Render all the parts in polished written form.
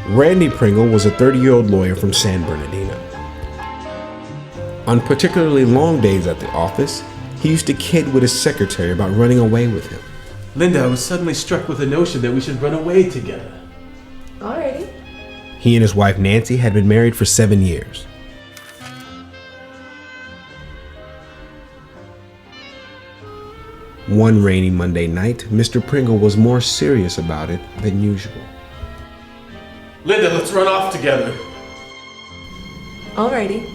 Randy Pringle was a 30-year-old lawyer from San Bernardino. On particularly long days at the office, he used to kid with his secretary about running away with him. Linda, I was suddenly struck with the notion that we should run away together. Alrighty. He and his wife Nancy had been married for 7 years. One rainy Monday night, Mr. Pringle was more serious about it than usual. Linda, let's run off together. Alrighty.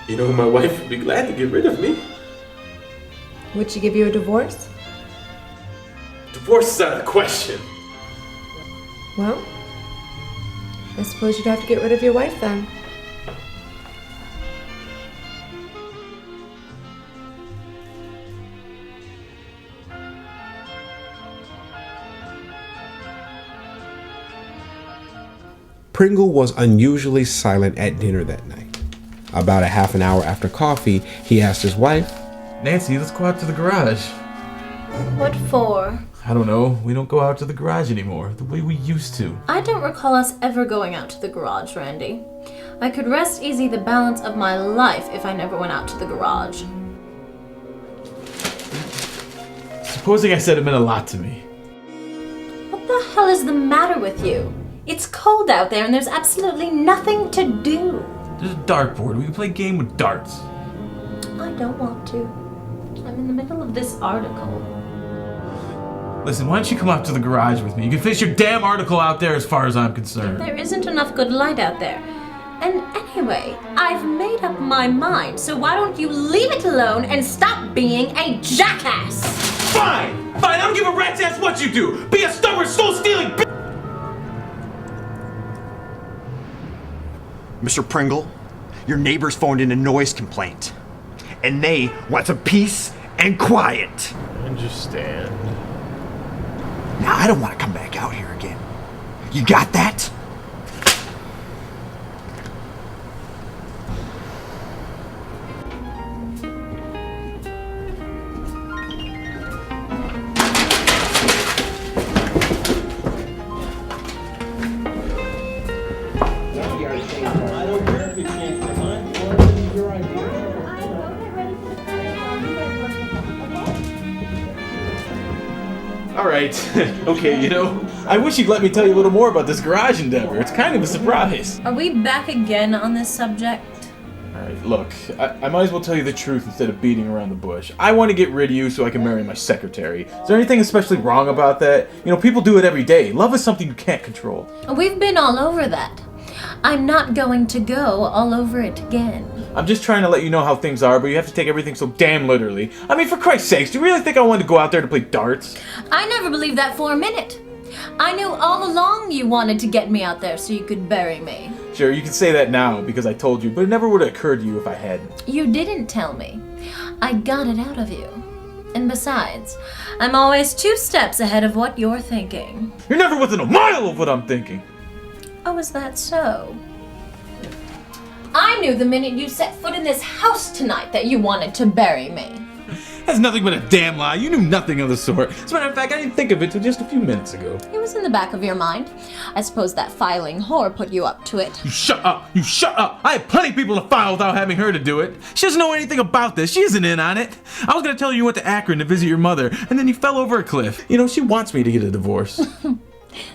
You know, my wife would be glad to get rid of me. Would she give you a divorce? Divorce is out of the question. Well, I suppose you'd have to get rid of your wife then. Pringle was unusually silent at dinner that night. About a half an hour after coffee, he asked his wife, Nancy, let's go out to the garage. What for? I don't know. We don't go out to the garage anymore, the way we used to. I don't recall us ever going out to the garage, Randy. I could rest easy the balance of my life if I never went out to the garage. Supposing I said it meant a lot to me. What the hell is the matter with you? It's cold out there and there's absolutely nothing to do. There's a dartboard. We can play a game with darts. I don't want to. I'm in the middle of this article. Listen, why don't you come out to the garage with me? You can finish your damn article out there as far as I'm concerned. There isn't enough good light out there. And anyway, I've made up my mind, so why don't you leave it alone and stop being a jackass? Fine! Fine, I don't give a rat's ass what you do! Be a stubborn, soul-stealing bitch! Mr. Pringle, your neighbors phoned in a noise complaint. And they want some peace and quiet. I understand. Now, I don't want to come back out here again. You got that? Alright, okay, you know, I wish you'd let me tell you a little more about this garage endeavor. It's kind of a surprise. Are we back again on this subject? Alright, look, I might as well tell you the truth instead of beating around the bush. I want to get rid of you so I can marry my secretary. Is there anything especially wrong about that? You know, people do it every day. Love is something you can't control. We've been all over that. I'm not going to go all over it again. I'm just trying to let you know how things are, but you have to take everything so damn literally. I mean, for Christ's sakes, do you really think I wanted to go out there to play darts? I never believed that for a minute. I knew all along you wanted to get me out there so you could bury me. Sure, you can say that now because I told you, but it never would have occurred to you if I hadn't. You didn't tell me. I got it out of you. And besides, I'm always 2 steps ahead of what you're thinking. You're never within a mile of what I'm thinking. Oh, is that so? I knew the minute you set foot in this house tonight that you wanted to bury me. That's nothing but a damn lie. You knew nothing of the sort. As a matter of fact, I didn't think of it till just a few minutes ago. It was in the back of your mind. I suppose that filing whore put you up to it. You shut up! You shut up! I have plenty of people to file without having her to do it. She doesn't know anything about this. She isn't in on it. I was gonna tell you went to Akron to visit your mother, and then you fell over a cliff. You know, she wants me to get a divorce.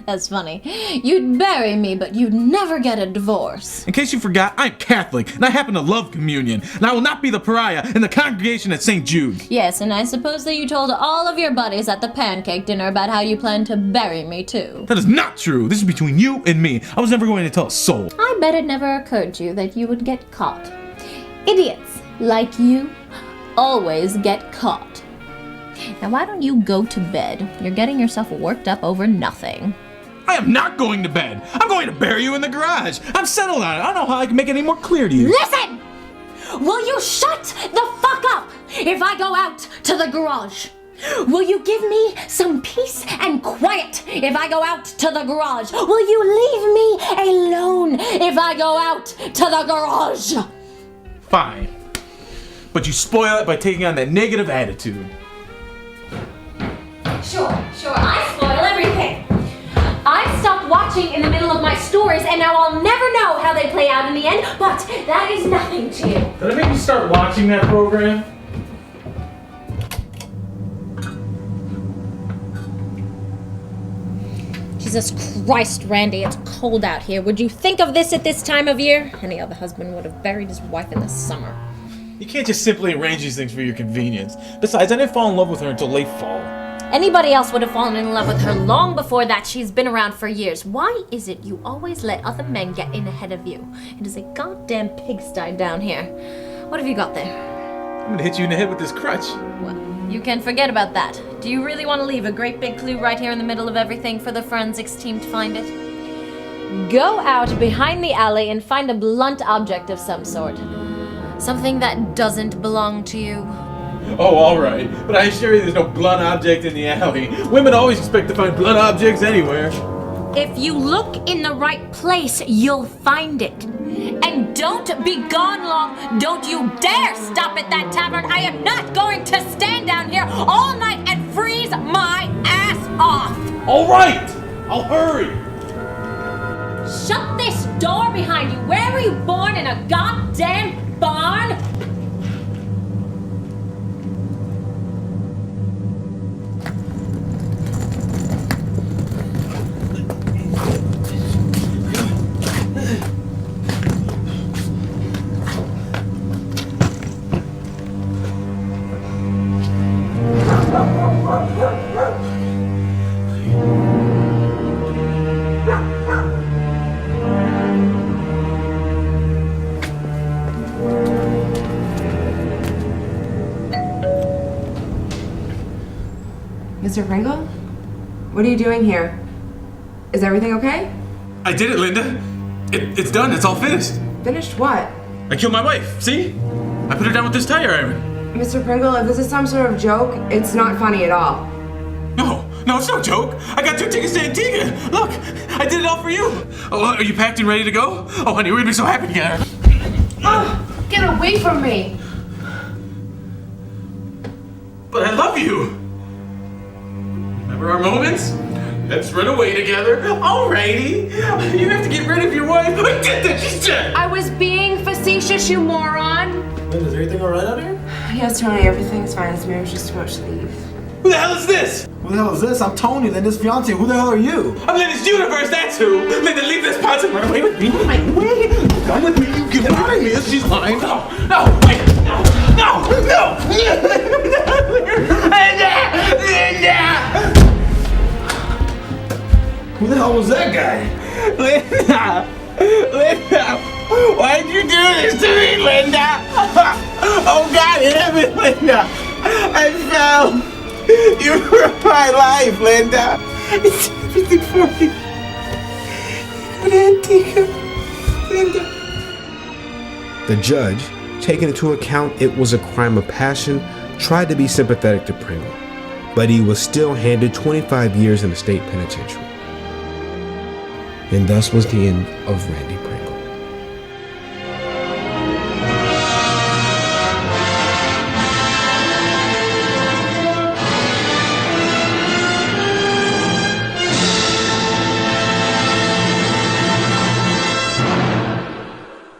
That's funny. You'd bury me, but you'd never get a divorce. In case you forgot, I'm Catholic, and I happen to love communion, and I will not be the pariah in the congregation at St. Jude. Yes, and I suppose that you told all of your buddies at the pancake dinner about how you plan to bury me, too. That is not true. This is between you and me. I was never going to tell a soul. I bet it never occurred to you that you would get caught. Idiots like you always get caught. Now why don't you go to bed? You're getting yourself worked up over nothing. I am not going to bed. I'm going to bury you in the garage. I'm settled on it. I don't know how I can make it any more clear to you. Listen! Will you shut the fuck up if I go out to the garage? Will you give me some peace and quiet if I go out to the garage? Will you leave me alone if I go out to the garage? Fine. But you spoil it by taking on that negative attitude. Sure, I spoil everything. I stopped watching watching in the middle of my stories, and now I'll never know how they play out in the end, but that is nothing to you. Did I make you start watching that program? Jesus Christ, Randy, it's cold out here. Would you think of this at this time of year? Any other husband would have buried his wife in the summer. You can't just simply arrange these things for your convenience. Besides, I didn't fall in love with her until late fall. Anybody else would have fallen in love with her long before that. She's been around for years. Why is it you always let other men get in ahead of you? It is a goddamn pigsty down here. What have you got there? I'm gonna hit you in the head with this crutch. Well, you can forget about that. Do you really want to leave a great big clue right here in the middle of everything for the forensics team to find it? Go out behind the alley and find a blunt object of some sort. Something that doesn't belong to you. Oh, alright. But I assure you there's no blunt object in the alley. Women always expect to find blunt objects anywhere. If you look in the right place, you'll find it. And don't be gone long. Don't you dare stop at that tavern. I am not going to stand down here all night and freeze my ass off. Alright! I'll hurry! Shut this door behind you. Where were you born? In a goddamn barn? Mr. Pringle? What are you doing here? Is everything okay? I did it, Linda. It's done. It's all finished. Finished what? I killed my wife. See? I put her down with this tire iron. Mr. Pringle, if this is some sort of joke, it's not funny at all. No, it's no joke. I got 2 tickets to Antigua. Look, I did it all for you. Oh, are you packed and ready to go? Oh, honey, we're gonna be so happy together. Oh, get away from me! But I love you. Remember our moments? Let's run away together. Alrighty. You have to get rid of your wife. I did that. She's dead. I was being facetious, you moron! Linda, is everything alright out here? Yes, Tony, everything's fine. This mirror's just too much to leave. Who the hell is this? Who the hell is this? I'm Tony, Linda's fiance. Who the hell are you? I'm Linda's universe. That's who. Linda, leave this pot and run away with me. Wait. Come with me. You get out of here. She's lying. No. Wait. No. Linda. Who the hell was that guy? Linda! Why'd you do this to me, Linda? Oh God, damn it, Linda! I fell! You ruined my life, Linda! It's everything for me. Go to Antigua, Linda. The judge, taking into account it was a crime of passion, tried to be sympathetic to Pringle, but he was still handed 25 years in the state penitentiary. And thus was the end of Randy Pringle.